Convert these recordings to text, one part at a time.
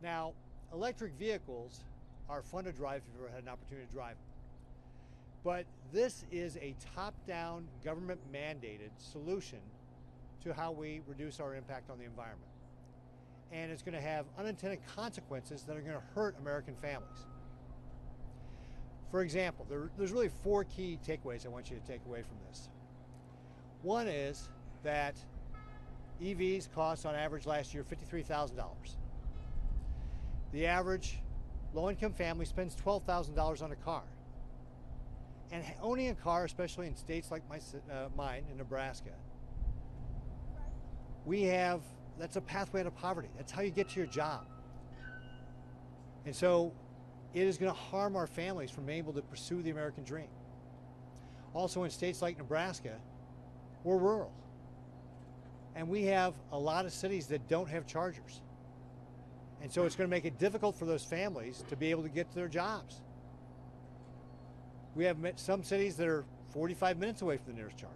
Now, electric vehicles are fun to drive if you've ever had an opportunity to drive them. But this is a top-down, government-mandated solution to how we reduce our impact on the environment. And it's going to have unintended consequences that are going to hurt American families. For example, there's really 4 key takeaways I want you to take away from this. One is that EVs cost on average last year $53,000. The average low-income family spends $12,000 on a car. And owning a car, especially in states like mine in Nebraska, that's a pathway out of poverty. That's how you get to your job. And so it is going to harm our families from being able to pursue the American dream. Also in states like Nebraska, we're rural. And we have a lot of cities that don't have chargers. And so it's going to make it difficult for those families to be able to get to their jobs. We have some cities that are 45 minutes away from the nearest charger.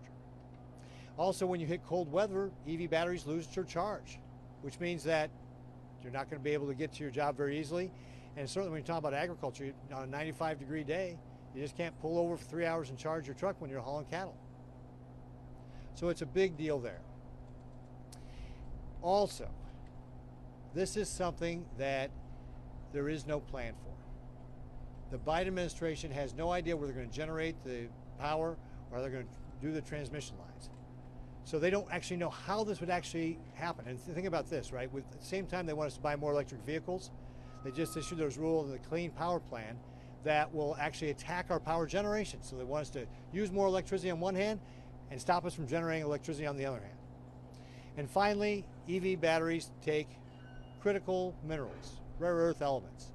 Also, when you hit cold weather, EV batteries lose their charge, which means that you're not going to be able to get to your job very easily. And certainly when you talk about agriculture, on a 95-degree day, you just can't pull over for 3 hours and charge your truck when you're hauling cattle. So it's a big deal there. Also, this is something that there is no plan for. The Biden administration has no idea where they're going to generate the power or they're going to do the transmission lines. So they don't actually know how this would actually happen. And think about this, right? At the same time they want us to buy more electric vehicles, they just issued those rules in the Clean Power Plan that will actually attack our power generation. So they want us to use more electricity on one hand and stop us from generating electricity on the other hand. And finally, EV batteries take critical minerals, rare earth elements.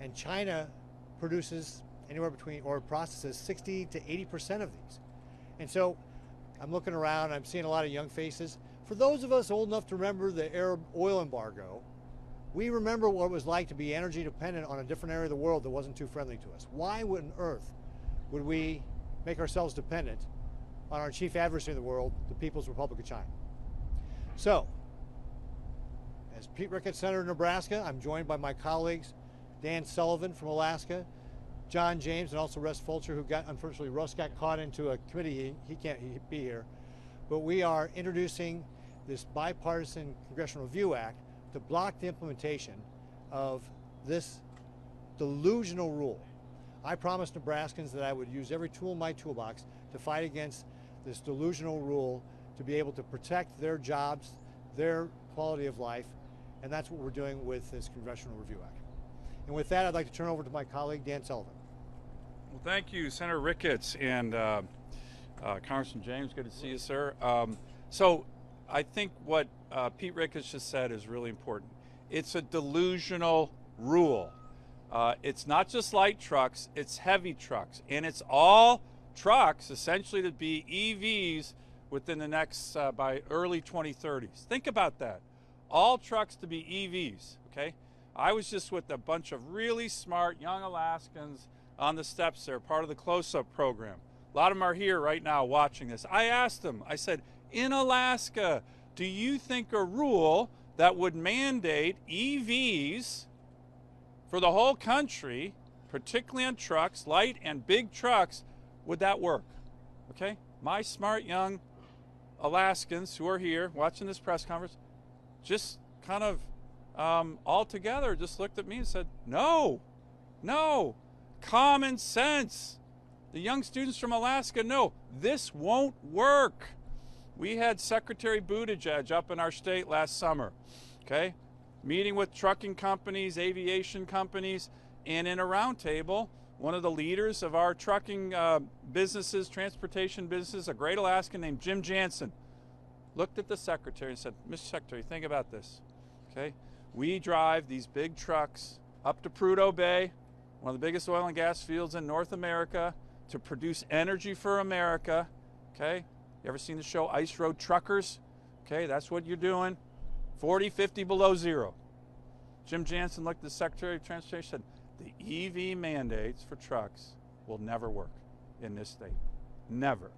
And China produces anywhere between, or processes 60 to 80% of these. And so I'm looking around, I'm seeing a lot of young faces. For those of us old enough to remember the Arab oil embargo, we remember what it was like to be energy dependent on a different area of the world that wasn't too friendly to us. Why on earth would we make ourselves dependent on our chief adversary in the world, the People's Republic of China? So, as Pete Ricketts, Senator of Nebraska, I'm joined by my colleagues, Dan Sullivan from Alaska, John James, and also Russ Fulcher, who unfortunately, Russ got caught into a committee. He can't be here. But we are introducing this bipartisan Congressional Review Act to block the implementation of this delusional rule. I promised Nebraskans that I would use every tool in my toolbox to fight against this delusional rule to be able to protect their jobs, their quality of life, and that's what we're doing with this Congressional Review Act. And with that, I'd like to turn over to my colleague, Dan Sullivan. Well, thank you, Senator Ricketts and Congressman James. Good to see you, sir. So I think what Pete Ricketts just said is really important. It's a delusional rule. It's not just light trucks, it's heavy trucks. And it's all trucks, essentially, to be EVs within the next, by early 2030s. Think about that. All trucks to be EVs, okay? I was just with a bunch of really smart young Alaskans on the steps there, part of the close-up program. A lot of them are here right now watching this. I asked them, I said, in Alaska, do you think a rule that would mandate EVs for the whole country, particularly on trucks, light and big trucks, would that work? Okay, my smart young Alaskans who are here watching this press conference just kind of all together just looked at me and said, no, common sense. The young students from Alaska know this won't work. We had Secretary Buttigieg up in our state last summer, okay, meeting with trucking companies, aviation companies, and in a roundtable, one of the leaders of our trucking businesses, transportation businesses, a great Alaskan named Jim Jansen, looked at the secretary and said, Mr. Secretary, think about this, okay? We drive these big trucks up to Prudhoe Bay, one of the biggest oil and gas fields in North America, to produce energy for America, okay? You ever seen the show Ice Road Truckers? Okay, that's what you're doing. 40, 50 below zero. Jim Jansen looked at the Secretary of Transportation and said, the EV mandates for trucks will never work in this state. Never.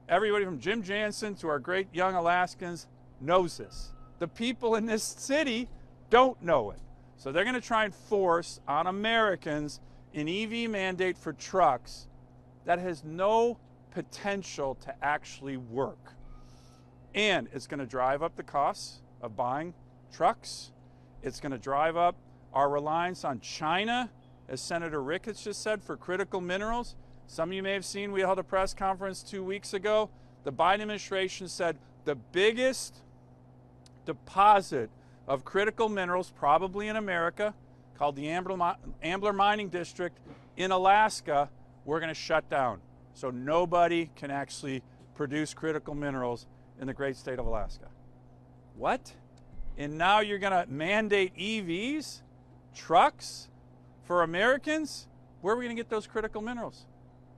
Everybody from Jim Jansen to our great young Alaskans knows this. The people in this city don't know it. So they're going to try and force on Americans an EV mandate for trucks that has no potential to actually work. And it's going to drive up the costs of buying trucks. It's going to drive up our reliance on China, as Senator Ricketts just said, for critical minerals. Some of you may have seen, we held a press conference 2 weeks ago. The Biden administration said the biggest deposit of critical minerals, probably in America, called the Ambler Mining District in Alaska, we're going to shut down. So nobody can actually produce critical minerals in the great state of Alaska. What? And now you're going to mandate EVs, trucks for Americans? Where are we going to get those critical minerals?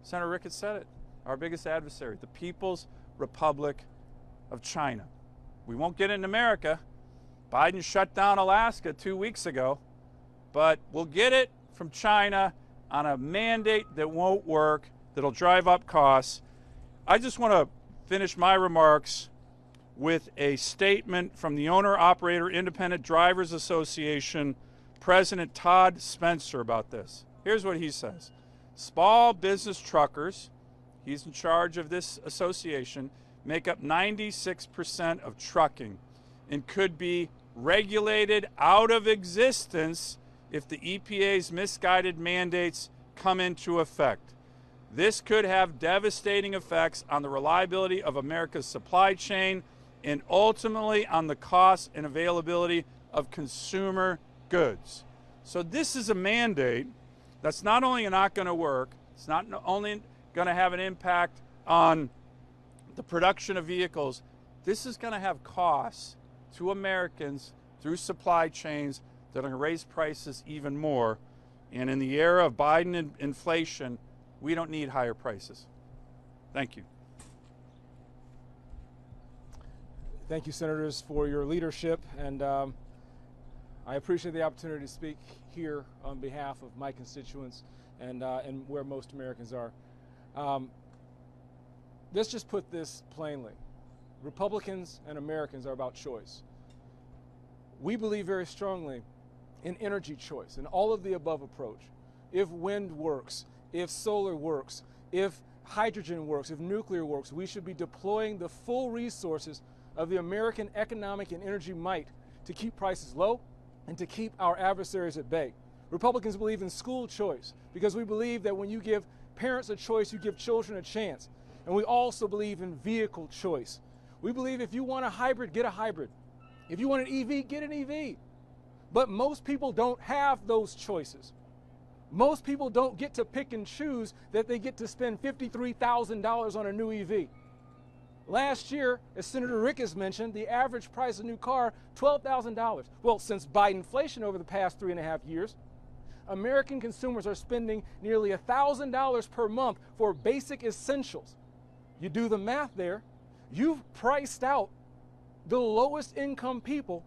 Senator Ricketts said it. Our biggest adversary, the People's Republic of China. We won't get it in America. Biden shut down Alaska 2 weeks ago, but we'll get it from China on a mandate that won't work, that'll drive up costs. I just want to finish my remarks with a statement from the Owner-Operator Independent Drivers Association President Todd Spencer about this. Here's what he says. Small business truckers, he's in charge of this association, make up 96% of trucking and could be regulated out of existence if the EPA's misguided mandates come into effect. This could have devastating effects on the reliability of America's supply chain and ultimately on the cost and availability of consumer goods. So this is a mandate that's not only not going to work, it's not only going to have an impact on the production of vehicles, this is going to have costs to Americans through supply chains that are going to raise prices even more. And in the era of Biden inflation, we don't need higher prices. Thank you. Thank you, Senators, for your leadership. And I appreciate the opportunity to speak here on behalf of my constituents and where most Americans are. Let's just put this plainly. Republicans and Americans are about choice. We believe very strongly in energy choice, in all of the above approach. If wind works, if solar works, if hydrogen works, if nuclear works, we should be deploying the full resources of the American economic and energy might to keep prices low and to keep our adversaries at bay. Republicans believe in school choice because we believe that when you give parents a choice, you give children a chance. And we also believe in vehicle choice. We believe if you want a hybrid, get a hybrid. If you want an EV, get an EV. But most people don't have those choices. Most people don't get to pick and choose that they get to spend $53,000 on a new EV. Last year, as Senator Ricketts mentioned, the average price of a new car, $12,000. Well, since Bidenflation over the past 3.5 years, American consumers are spending nearly $1,000 per month for basic essentials. You do the math there, you've priced out the lowest income people,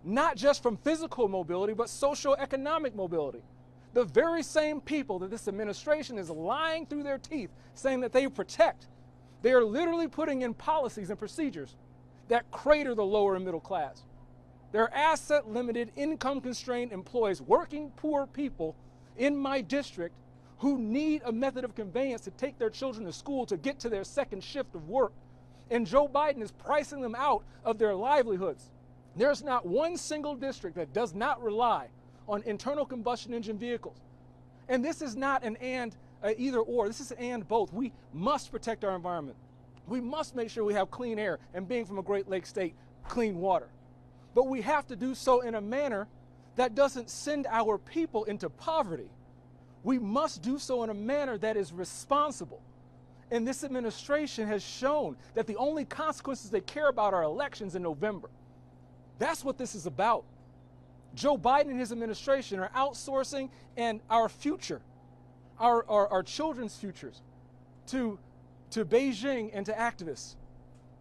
not just from physical mobility, but socioeconomic mobility. The very same people that this administration is lying through their teeth saying that they protect, they are literally putting in policies and procedures that crater the lower and middle class. They're asset-limited, income-constrained employees, working poor people in my district who need a method of conveyance to take their children to school to get to their second shift of work. And Joe Biden is pricing them out of their livelihoods. There's not one single district that does not rely on internal combustion engine vehicles. And this is not an either or, this is an and both. We must protect our environment. We must make sure we have clean air and, being from a Great Lakes state, clean water. But we have to do so in a manner that doesn't send our people into poverty. We must do so in a manner that is responsible. And this administration has shown that the only consequences they care about are elections in November. That's what this is about. Joe Biden and his administration are outsourcing and our future, our children's futures, to Beijing and to activists.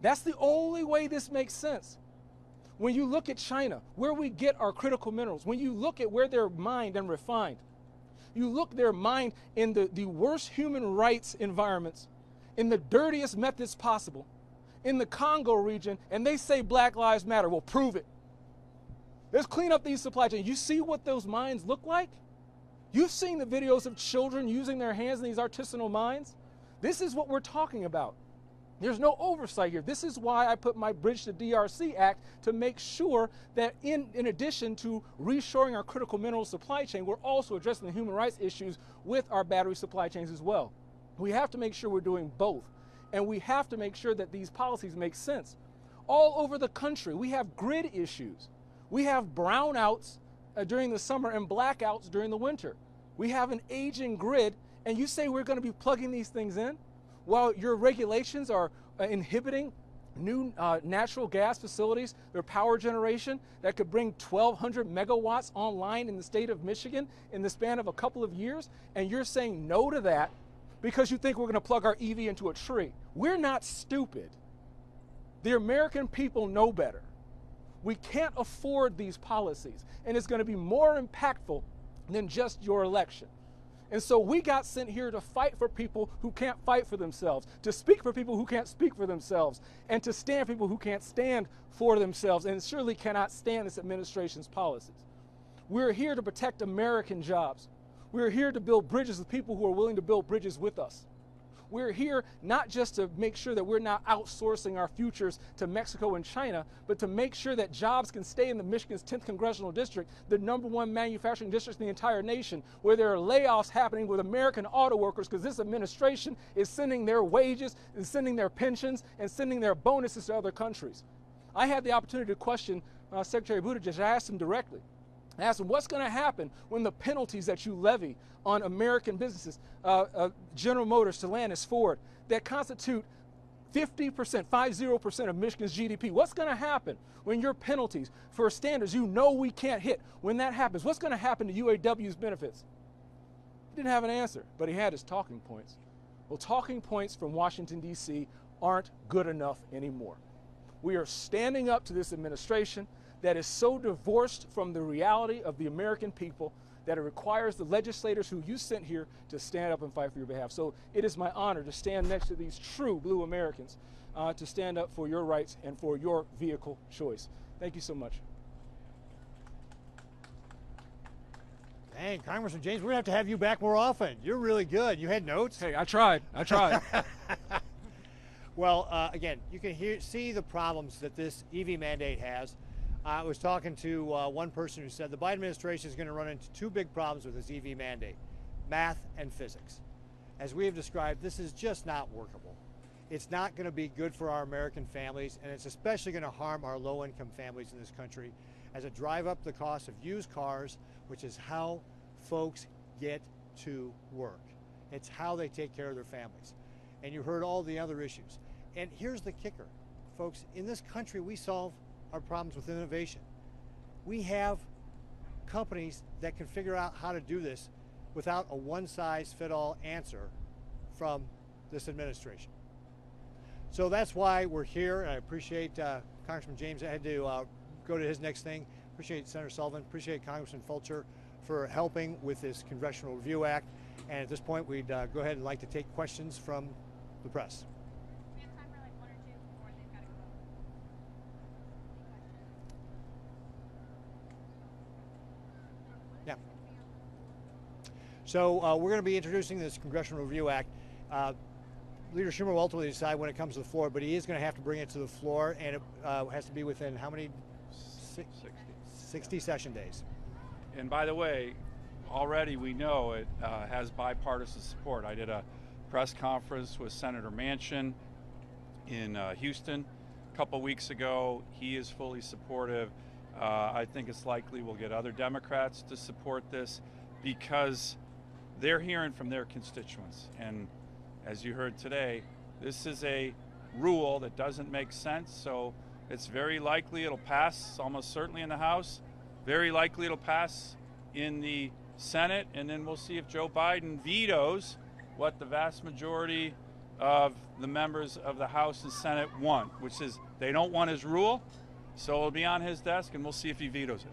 That's the only way this makes sense. When you look at China, where we get our critical minerals, when you look at where they're mined and refined, you look they're mined in the worst human rights environments, in the dirtiest methods possible, in the Congo region, and they say Black Lives Matter. Well, prove it. Let's clean up these supply chains. You see what those mines look like? You've seen the videos of children using their hands in these artisanal mines. This is what we're talking about. There's no oversight here. This is why I put my Bridge to DRC Act to make sure that in addition to reshoring our critical mineral supply chain, we're also addressing the human rights issues with our battery supply chains as well. We have to make sure we're doing both. And we have to make sure that these policies make sense. All over the country, we have grid issues. We have brownouts during the summer and blackouts during the winter. We have an aging grid, and you say we're going to be plugging these things in while your regulations are inhibiting new natural gas facilities, their power generation that could bring 1,200 megawatts online in the state of Michigan in the span of a couple of years, and you're saying no to that because you think we're going to plug our EV into a tree. We're not stupid. The American people know better. We can't afford these policies, and it's going to be more impactful than just your election. And so we got sent here to fight for people who can't fight for themselves, to speak for people who can't speak for themselves, and to stand for people who can't stand for themselves and surely cannot stand this administration's policies. We're here to protect American jobs. We're here to build bridges with people who are willing to build bridges with us. We're here not just to make sure that we're not outsourcing our futures to Mexico and China, but to make sure that jobs can stay in the Michigan's 10th Congressional District, the #1 manufacturing district in the entire nation, where there are layoffs happening with American auto workers because this administration is sending their wages, and sending their pensions, and sending their bonuses to other countries. I had the opportunity to question Secretary Buttigieg. I asked him directly. I asked him, what's going to happen when the penalties that you levy on American businesses, General Motors, Stellantis, Ford, that constitute 50% of Michigan's GDP? What's going to happen when your penalties for standards you know we can't hit, when that happens? What's going to happen to UAW's benefits? He didn't have an answer, but he had his talking points. Well, talking points from Washington, D.C. aren't good enough anymore. We are standing up to this administration that is so divorced from the reality of the American people that it requires the legislators who you sent here to stand up and fight for your behalf. So it is my honor to stand next to these true blue Americans to stand up for your rights and for your vehicle choice. Thank you so much. Dang, Congressman James, we're going to have you back more often. You're really good. You had notes? Hey, I tried. Well, again, you can see the problems that this EV mandate has. I was talking to one person who said the Biden administration is going to run into two big problems with this EV mandate: math and physics. As we have described, this is just not workable. It's not going to be good for our American families, and it's especially going to harm our low-income families in this country as it drive up the cost of used cars, which is how folks get to work. It's how they take care of their families. And you heard all the other issues. And here's the kicker, folks. In this country, we solve our problems with innovation. We have companies that can figure out how to do this without a one-size-fit-all answer from this administration. So that's why we're here, and I appreciate Congressman James. I had to go to his next thing. Appreciate Senator Sullivan, appreciate Congressman Fulcher for helping with this Congressional Review Act. And at this point, we'd go ahead and like to take questions from the press. We have time for like one or two before they've got to go. Yeah. So we're going to be introducing this Congressional Review Act. Leader Schumer will ultimately decide when it comes to the floor, but he is going to have to bring it to the floor, and it has to be within how many? 60 session days. And by the way, already we know it has bipartisan support. I did a press conference with Senator Manchin in Houston a couple weeks ago. He is fully supportive. I think it's likely we'll get other Democrats to support this because they're hearing from their constituents. And as you heard today, this is a rule that doesn't make sense, so it's very likely it'll pass, almost certainly in the House. Very likely it'll pass in the Senate, and then we'll see if Joe Biden vetoes what the vast majority of the members of the House and Senate want, which is they don't want his rule, so it'll be on his desk, and we'll see if he vetoes it.